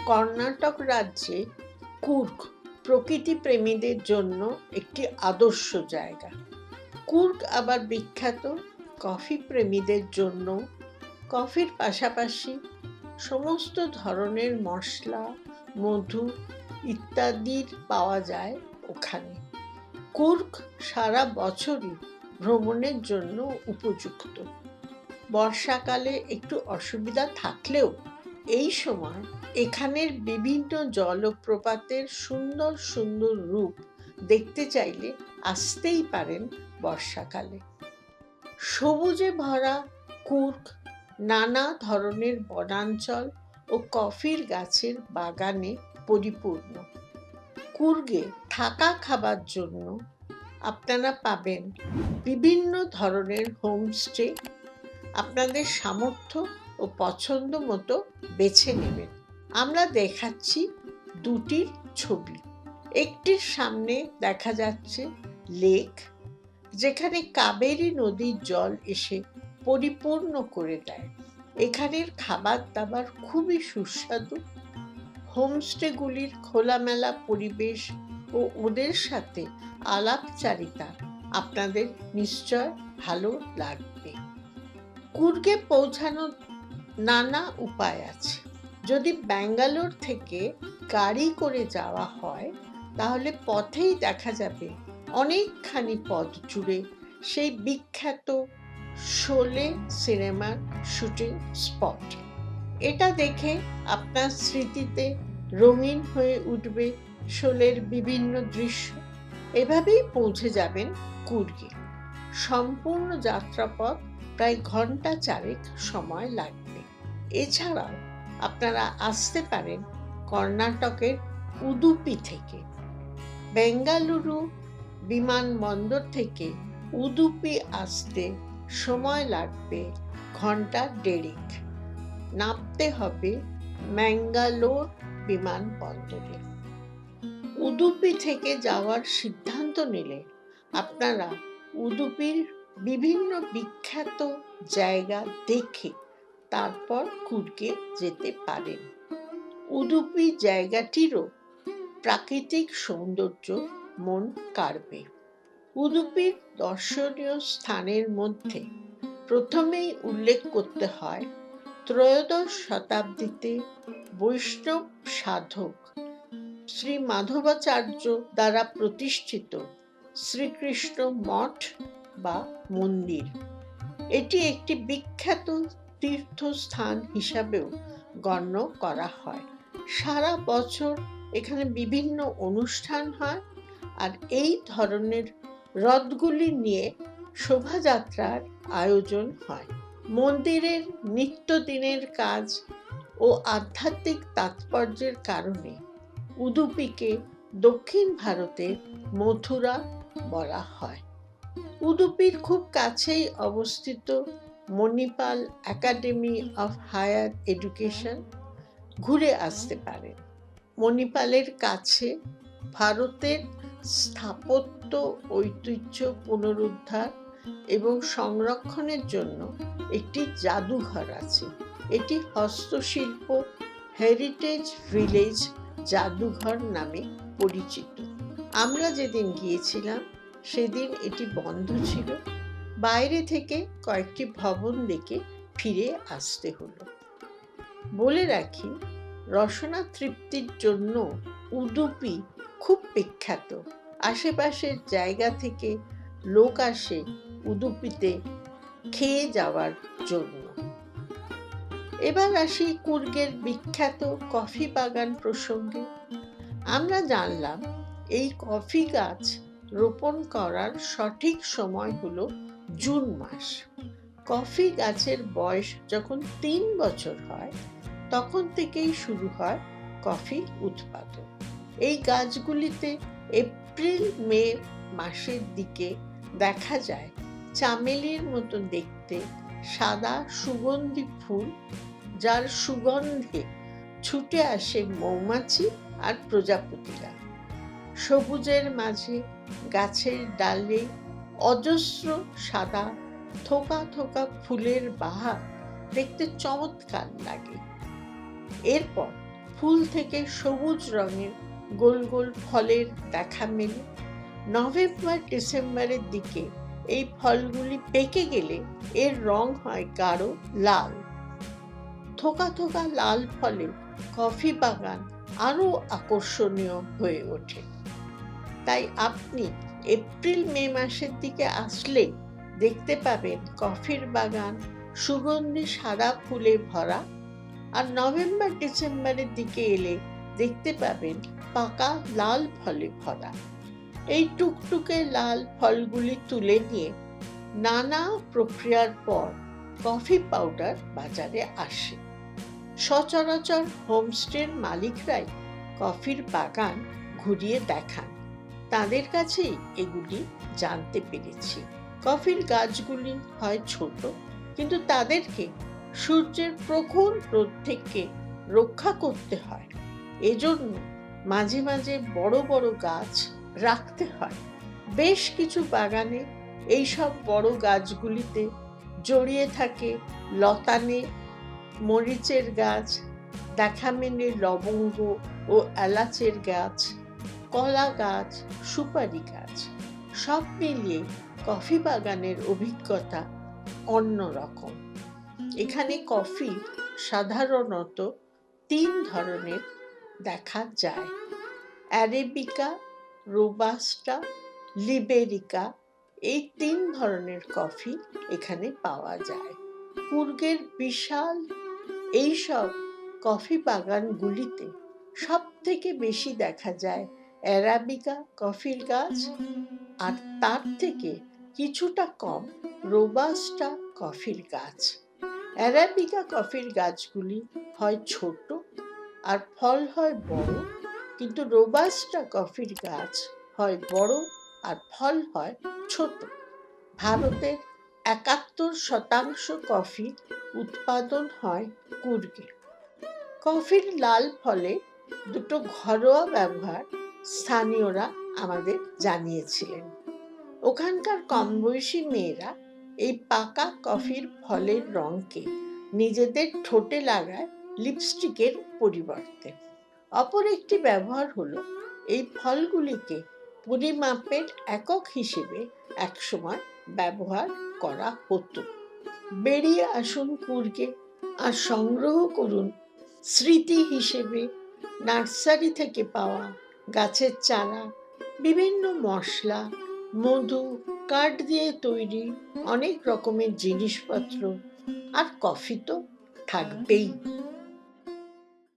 কর্ণাটক রাজ্যে কুর্গ প্রকৃতি প্রেমীদের জন্য একটি আদর্শ জায়গা। কুর্গ আবার বিখ্যাত কফি প্রেমীদের জন্য। কফির পাশাপাশি সমস্ত ধরনের মশলা, মধু ইত্যাদির পাওয়া যায় ওখানে। কুর্গ সারা বছরই ভ্রমণের জন্য উপযুক্ত। বর্ষাকালে একটু অসুবিধা থাকলেও এই সময় এখানের বিভিন্ন জলপ্রপাতের সুন্দর সুন্দর রূপ দেখতে চাইলে আসতেই পারেন বর্ষাকালে। সবুজে ভরা কুর্গ নানা ধরনের বনাঞ্চল ও কফির গাছের বাগানে পরিপূর্ণ। কুর্গে থাকা খাবার জন্য আপনারা পাবেন বিভিন্ন ধরনের হোমস্টে। আপনাদের সামর্থ্য ও পছন্দ মতো বেছে নেবেন। আমরা দেখাচ্ছি দুটির ছবি। একটির সামনে দেখা যাচ্ছে লেক, যেখানে কাবেরী নদীর জল এসে পরিপূর্ণ করে দেয়। এখানের খাবার দাবার খুবই সুস্বাদু। হোমস্টেগুলির খোলামেলা পরিবেশ ও ওদের সাথে আলাপচারিতা আপনাদের নিশ্চয় ভালো লাগবে। কুর্গে পৌঁছানোর নানা উপায় আছে। যদি ব্যাঙ্গালোর থেকে গাড়ি করে যাওয়া হয় তাহলে পথেই দেখা যাবে অনেকখানি পথ জুড়ে সেই বিখ্যাত শোলে সিনেমার শুটিং স্পট। এটা দেখে আপনার স্মৃতিতে রঙিন হয়ে উঠবে শোলের বিভিন্ন দৃশ্য। এভাবেই পৌঁছে যাবেন কুর্গে। সম্পূর্ণ যাত্রাপথ প্রায় ঘন্টা 4 সময় লাগবে। এছাড়াও আপনারা আসতে পারেন কর্ণাটকের উদুপি থেকে। বেঙ্গালুরু বিমানবন্দর থেকে উদুপি আসতে সময় লাগবে ঘন্টা 1.5। নামতে হবে ম্যাঙ্গালোর বিমানবন্দরে। উদুপি থেকে যাওয়ার সিদ্ধান্ত নিলে আপনারা উদুপির বিভিন্ন বিখ্যাত জায়গা দেখে তারপর কুর্গে যেতে পারেন। উদুপি জায়গাটিরও প্রাকৃতিক সৌন্দর্য মন কাড়বে। উদুপির দর্শনীয় স্থানের মধ্যে প্রথমেই উল্লেখ করতে হয় ত্রয়োদশ শতাব্দীতে বৈষ্ণব সাধক শ্রী মাধবাচার্য দ্বারা প্রতিষ্ঠিত শ্রীকৃষ্ণ মঠ বা মন্দির। এটি একটি বিখ্যাত তীর্থস্থান হিসাবেও গণ্য করা হয়। সারা বছর এখানে বিভিন্ন অনুষ্ঠান হয়, আর এই ধরনের রথগুলি নিয়ে শোভাযাত্রার আয়োজন হয়। মন্দিরের নিত্যদিনের কাজ ও আধ্যাত্মিক তাৎপর্যের কারণে উদুপিকে দক্ষিণ ভারতের মথুরা বলা হয়। উদুপির খুব কাছেই অবস্থিত Manipal academy of higher education ঘুরে আসতে পারেন। মণিপালের কাছে ভারতের স্থাপত্য ঐতিহ্য পুনরুদ্ধার এবং সংরক্ষণের জন্য একটি জাদুঘর আছে। এটি হস্তশিল্প হেরিটেজ ভিলেজ জাদুঘর নামে পরিচিত। আমরা যেদিন গিয়েছিলাম সেদিন এটি বন্ধ ছিল। বাইরে থেকে কয়েকটি ভবন দেখে ফিরে আসতে হলো। বলে রাখি, রসনা তৃপ্তির জন্য উদুপি খুব বিখ্যাত। আশেপাশের জায়গা থেকে লোক আসে উদুপিতে খেয়ে যাওয়ার জন্য। এবার আসি কুর্গের বিখ্যাত কফি বাগান প্রসঙ্গে। আমরা জানলাম এই কফি গাছ রোপণ করার সঠিক সময় হলো জুন মাস। কফি গাছের বয়স যখন 3 বছর হয় তখন থেকেই শুরু হয় কফি উৎপাদন। এই গাছগুলিতে এপ্রিল মে মাসের দিকে দেখা যায় চামেলির মতো দেখতে সাদা সুগন্ধি ফুল, যার সুগন্ধে ছুটে আসে মৌমাছি আর প্রজাপতিরা। সবুজের মাঝে গাছের ডালে অজস্র সাদা থোকা থোকা ফুলের বাহার দেখতে চমৎকার লাগে। এরপর ফুল থেকে সবুজ রঙের গোল গোল ফলের দেখা মেলে। নভেম্বর ডিসেম্বরের দিকে এই ফলগুলি পেকে গেলে এর রং হয় গাঢ় লাল। থোকা থোকা লাল ফলে কফি বাগান আরো আকর্ষণীয় হয়ে ওঠে। তাই আপনি এপ্রিল মে মাসের দিকে আসলে দেখতে পাবেন কফির বাগান সুগন্ধি সাদা ফুলে ভরা, আর নভেম্বর ডিসেম্বরের দিকে এলে দেখতে পাবেন পাকা লাল ফলে ভরা। এই টুকটুকে লাল ফলগুলি তুলে নিয়ে নানা প্রক্রিয়ার পর কফি পাউডার বাজারে আসে। সচরাচর হোমস্টের মালিকরাই কফির বাগান ঘুরিয়ে দেখান, তাদের কাছেই এগুলি জানতে পেরেছি। কফির গাছগুলি হয় ছোট, কিন্তু তাদেরকে সূর্যের প্রখর রোদ থেকে রক্ষা করতে হয়, এজন্য মাঝে মাঝে বড় বড় গাছ রাখতে হয়। বেশ কিছু বাগানে এইসব বড় গাছগুলিতে জড়িয়ে থাকে লতানে, মরিচের গাছ, দেখা মেলে লবঙ্গ ও এলাচের গাছ, কলা গাছ, সুপারি গাছ। সব মিলিয়ে কফি বাগানের অভিজ্ঞতা অন্যরকম। এখানে কফি সাধারণত 3 ধরনের দেখা যায়: অ্যারাবিকা, রোবাস্টা, লিবেরিকা। এই 3 ধরনের কফি এখানে পাওয়া যায়। কুর্গের বিশাল এইসব কফি বাগানগুলিতে সব থেকে বেশি দেখা যায় অ্যারাবিকা কফির গাছ, আর তার থেকে কিছুটা কম রোবাস্টা কফির গাছ। অ্যারাবিকা কফির গাছগুলি হয় ছোট আর ফল হয় বড়, কিন্তু রোবাস্টা কফির গাছ হয় বড় আর ফল হয় ছোট। ভারতের ৭১% কফি উৎপাদন হয় কুর্গে। কফির লাল ফলে দুটো ঘরোয়া ব্যবহার স্থানীয়রা আমাদের জানিয়েছিলেন। ওখানকার কমবয়সী মেয়েরা এই পাকা কফির ফলের রঙকে নিজেদের ঠোঁটে লাগায় লিপস্টিকের পরিবর্তে। অপর একটি ব্যবহার হলো এই ফলগুলিকে পরিমাপের একক হিসেবে একসময় ব্যবহার করা হতো। বেরিয়ে আসুন কুর্গে আর সংগ্রহ করুন স্মৃতি হিসেবে নার্সারি থেকে পাওয়া গাছের চারা, বিভিন্ন মশলা, মধু, কাঠ দিয়ে তৈরি অনেক রকমের জিনিসপত্র, আর কফি তো থাকবেই।